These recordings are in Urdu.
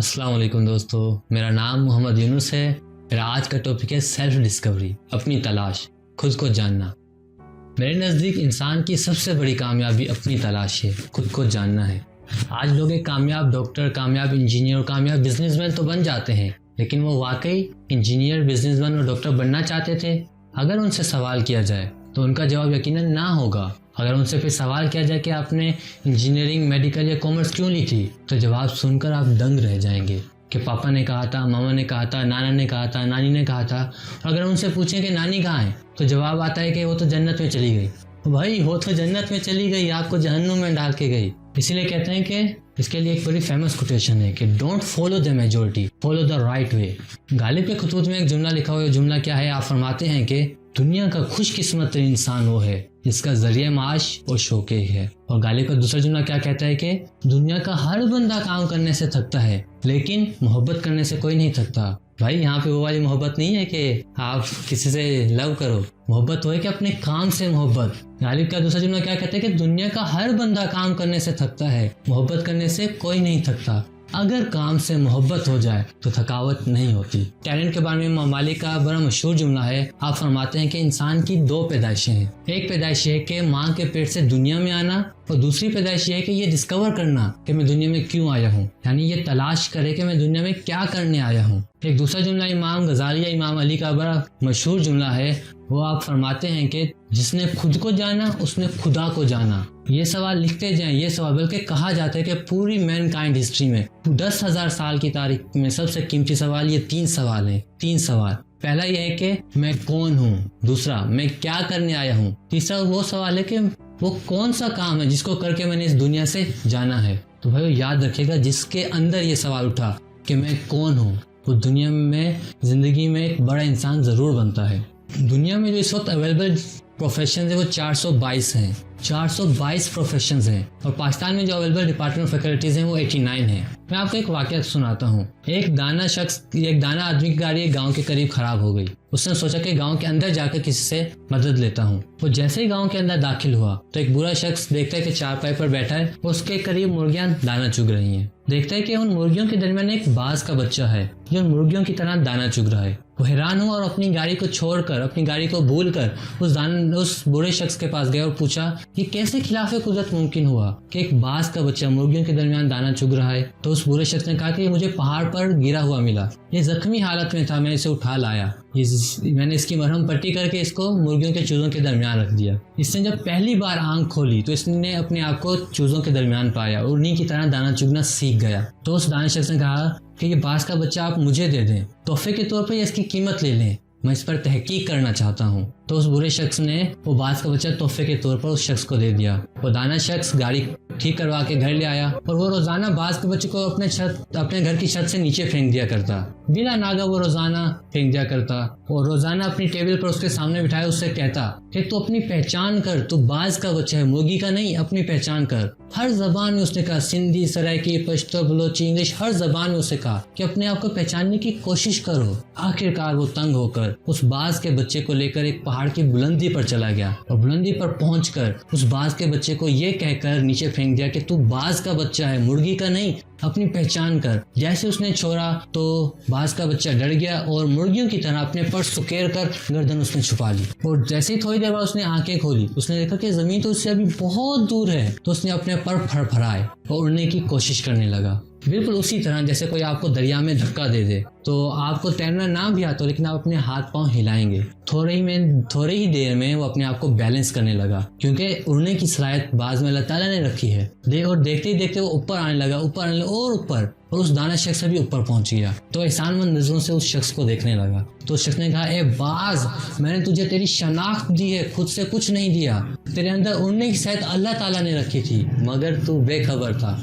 السلام علیکم دوستو، میرا نام محمد یونس ہے۔ میرا آج کا ٹاپک ہے سیلف ڈسکوری، اپنی تلاش، خود کو جاننا۔ میرے نزدیک انسان کی سب سے بڑی کامیابی اپنی تلاش ہے، خود کو جاننا ہے۔ آج لوگ ایک کامیاب ڈاکٹر، کامیاب انجینئر، کامیاب بزنس مین تو بن جاتے ہیں، لیکن وہ واقعی انجینئر، بزنس مین اور ڈاکٹر بننا چاہتے تھے؟ اگر ان سے سوال کیا جائے تو ان کا جواب یقیناً نہ ہوگا۔ اگر ان سے پھر سوال کیا جائے کہ آپ نے انجینئرنگ، میڈیکل یا کامرس کیوں لی تھی، تو جواب سن کر آپ دنگ رہ جائیں گے کہ پاپا نے کہا تھا، ماما نے کہا تھا، نانا نے کہا تھا، نانی نے کہا تھا۔ اگر ان سے پوچھیں کہ نانی کہاں ہے، تو جواب آتا ہے کہ وہ تو جنت میں چلی گئی۔ بھائی وہ تو جنت میں چلی گئی، آپ کو جہنم میں ڈال کے گئی۔ اسی لیے کہتے ہیں کہ اس کے لیے ایک بڑی فیمس کوٹیشن ہے کہ don't follow the majority, follow the right way. غالب کے خطوط میں ایک جملہ لکھا ہوا ہے۔ جملہ کیا ہے؟ آپ فرماتے ہیں کہ دنیا کا خوش قسمت ترین انسان وہ ہے جس کا ذریعہ معاش اور شوق ہے۔ اور غالب کا دوسرا جملہ کیا کہتا ہے کہ دنیا کا ہر بندہ کام کرنے سے تھکتا ہے، لیکن محبت کرنے سے کوئی نہیں تھکتا۔ بھائی یہاں پہ وہ والی محبت نہیں ہے کہ آپ کسی سے لو کرو، محبت وہ ہے کہ اپنے کام سے محبت۔ غالب کا دوسرا جملہ کیا کہتا ہے کہ دنیا کا ہر بندہ کام کرنے سے تھکتا ہے، محبت کرنے سے کوئی نہیں تھکتا۔ اگر کام سے محبت ہو جائے تو تھکاوٹ نہیں ہوتی۔ ٹیلنٹ کے بارے میں مالک کا بڑا مشہور جملہ ہے۔ آپ فرماتے ہیں کہ انسان کی دو پیدائشیں ہیں، ایک پیدائش ہے کہ ماں کے پیٹ سے دنیا میں آنا، اور دوسری پیدائش یہ ہے کہ یہ ڈسکور کرنا کہ میں دنیا میں کیوں آیا ہوں، یعنی یہ تلاش کرے کہ میں دنیا میں کیا کرنے آیا ہوں۔ ایک دوسرا جملہ امام غزالی یا امام علی کا بڑا مشہور جملہ ہے۔ وہ آپ فرماتے ہیں کہ جس نے خود کو جانا اس نے خدا کو جانا۔ یہ سوال لکھتے جائیں، یہ سوال بلکہ کہا جاتا ہے کہ پوری مین کائنڈ ہسٹری میں 10,000 سال کی تاریخ میں سب سے قیمتی سوال یہ 3 سوال ہیں۔ 3 سوال، پہلا یہ ہے کہ میں کون ہوں، دوسرا میں کیا کرنے آیا ہوں، تیسرا وہ سوال ہے کہ وہ کون سا کام ہے جس کو کر کے میں نے اس دنیا سے جانا ہے۔ تو بھائی یاد رکھے گا، جس کے اندر یہ سوال اٹھا کہ میں کون ہوں، وہ دنیا میں زندگی میں ایک بڑا انسان ضرور بنتا ہے۔ دنیا میں جو اس وقت اویلیبل پروفیشنز ہیں وہ 422 ہیں، 422 پروفیشنز ہیں، اور پاکستان میں جو اویلیبل ڈپارٹمنٹ آف فیکلٹیز ہیں وہ 89 ہیں۔ میں آپ کو ایک واقعہ سناتا ہوں۔ ایک دانا آدمی کی گاڑی ایک گاؤں کے قریب خراب ہو گئی۔ اس نے سوچا کہ گاؤں کے اندر جا کر کسی سے مدد لیتا ہوں۔ وہ جیسے ہی گاؤں کے اندر داخل ہوا تو ایک برا شخص دیکھتا ہے کہ چارپائی پر بیٹھا ہے، اس کے قریب مرغیاں دانا چگ رہی ہیں۔ دیکھتا ہے کہ ان مرغیوں کے درمیان ایک باز کا بچہ ہے جو ان مرغیوں کی طرح دانا چگ رہا ہے۔ وہ حیران ہوا اور اپنی گاڑی کو چھوڑ کر، اپنی گاڑی کو بھول کر اس برے شخص کے پاس گیا اور پوچھا یہ کیسے خلاف قدرت ممکن ہوا کہ ایک باز کا بچہ مرغیوں کے درمیان دانا چگ رہا ہے؟ تو اس برے شخص نے کہا کہ یہ مجھے پہاڑ پر گرا ہوا ملا، یہ زخمی حالت میں تھا، میں اسے اٹھا لایا، میں نے اس کی مرہم پٹی کر کے اس کو مرغیوں کے چوزوں کے درمیان رکھ دیا۔ اس نے جب پہلی بار آنکھ کھولی تو اس نے اپنے آپ کو چوزوں کے درمیان پایا اور انہی کی طرح دانا چگنا سیکھ گیا۔ تو اس دانا شخص نے کہا کہ یہ باز کا بچہ آپ مجھے دے دیں، تحفے کے طور پر یا اس کی قیمت لے لیں، میں اس پر تحقیق کرنا چاہتا ہوں۔ تو اس برے شخص نے وہ باز کا بچہ تحفے کے طور پر اس شخص کو دے دیا۔ وہ دانا شخص گاڑی ٹھیک کروا کے گھر لے آیا اور وہ روزانہ باز کے بچے کو اپنے گھر کی چھت سے نیچے پھینک دیا کرتا، بلا ناگا وہ روزانہ پھینک دیا کرتا، اور روزانہ اپنی ٹیبل پر اس کے سامنے بٹھایا اس سے کہتا کہ تو اپنی پہچان کر، تو باز کا بچہ ہے، مرغی کا نہیں، اپنی پہچان کر۔ ہر زبان میں اس نے کہا، سندھی، سرائکی، پشتو، بلوچی، انگلش، ہر زبان میں اسے کہا کہ اپنے آپ کو پہچاننے کی کوشش کرو۔ آخرکار وہ تنگ ہو کر اس باز کے بچے کو لے کر ایک پہاڑ کی بلندی پر چلا گیا، اور بلندی پر پہنچ کر اس باز کے بچے کو یہ کہہ کر نیچے پھینک دیا کہ تو باز کا بچہ ہے، مرغی کا نہیں، اپنی پہچان کر۔ جیسے اس نے چھوڑا تو باز کا بچہ ڈر گیا اور مرغیوں کی طرح اپنے پر سکیر کر گردن اس نے چھپا لی، اور جیسے ہی تھوڑی دیر بعد اس نے آنکھیں کھولی، اس نے دیکھا کہ زمین تو اس سے ابھی بہت دور ہے، تو اس نے اپنے پر پھڑ پھڑائے اور اڑنے کی کوشش کرنے لگا۔ بالکل اسی طرح جیسے کوئی آپ کو دریا میں دھکا دے دے تو آپ کو تیرنا نہ بھی آتا، لیکن آپ اپنے ہاتھ پاؤں ہلائیں گے، تھوڑے ہی دیر میں وہ اپنے آپ کو بیلنس کرنے لگا، کیونکہ اڑنے کی صلاحیت باز میں اللہ تعالیٰ نے رکھی ہے۔ اور دیکھتے ہی دیکھتے وہ اوپر آنے لگا اور اوپر، اور اس دانا شخص سے بھی اوپر پہنچ گیا۔ تو احسان مند نظروں سے اس شخص کو دیکھنے لگا۔ تو اس شخص نے کہا، اے باز، میں نے تجھے تیری شناخت دی ہے، خود سے کچھ نہیں دیا، تیرے اندر اڑنے کی صلاحیت اللہ تعالیٰ نے رکھی تھی، مگر تو بے خبر تھا۔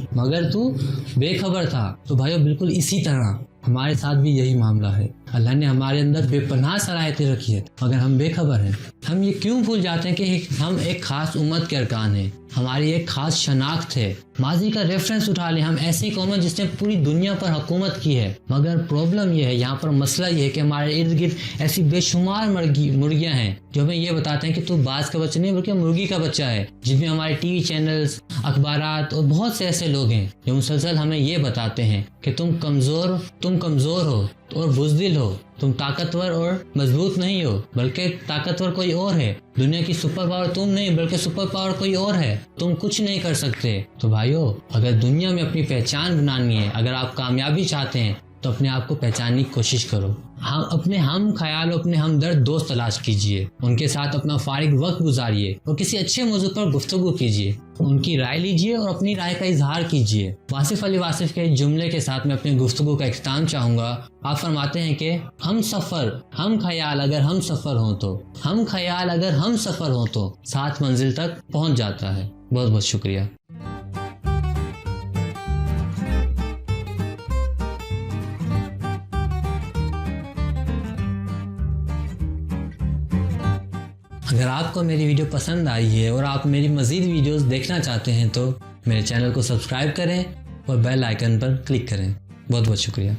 تو بھائیو بالکل اسی طرح ہمارے ساتھ بھی یہی معاملہ ہے۔ اللہ نے ہمارے اندر بے پناہ صلاحیتیں رکھی ہیں مگر ہم بے خبر ہیں۔ ہم یہ کیوں بھول جاتے ہیں کہ ہم ایک خاص امت کے ارکان ہیں، ہماری ایک خاص شناخت ہے۔ ماضی کا ریفرنس اٹھا لیں، ہم ایسی قوم ہیں جس نے پوری دنیا پر حکومت کی ہے، مگر پرابلم یہ ہے، یہاں پر مسئلہ یہ ہے کہ ہمارے ارد گرد ایسی بے شمار مرغیاں ہیں جو ہمیں یہ بتاتے ہیں کہ تو باز کا بچہ نہیں بلکہ مرغی کا بچہ ہے، جن میں ہمارے ٹی وی چینلز، اخبارات اور بہت سے ایسے لوگ ہیں جو مسلسل ہمیں یہ بتاتے ہیں کہ تم کمزور ہو اور بزدل ہو، تم طاقتور اور مضبوط نہیں ہو بلکہ طاقتور کوئی اور ہے، دنیا کی سپر پاور تم نہیں بلکہ سپر پاور کوئی اور ہے، تم کچھ نہیں کر سکتے۔ تو بھائیو، اگر دنیا میں اپنی پہچان بنانی ہے، اگر آپ کامیابی چاہتے ہیں تو اپنے آپ کو پہچاننے کی کوشش کرو۔ اپنے ہم خیال اور اپنے ہمدرد دوست تلاش کیجئے، ان کے ساتھ اپنا فارغ وقت گزاریے اور کسی اچھے موضوع پر گفتگو کیجئے، ان کی رائے لیجئے اور اپنی رائے کا اظہار کیجئے۔ واصف علی واصف کے جملے کے ساتھ میں اپنی گفتگو کا اختتام چاہوں گا۔ آپ فرماتے ہیں کہ ہم خیال اگر ہم سفر ہوں تو ساتھ منزل تک پہنچ جاتا ہے۔ بہت بہت شکریہ۔ اگر آپ کو میری ویڈیو پسند آئی ہے اور آپ میری مزید ویڈیوز دیکھنا چاہتے ہیں تو میرے چینل کو سبسکرائب کریں اور بیل آئیکن پر کلک کریں۔ بہت بہت شکریہ۔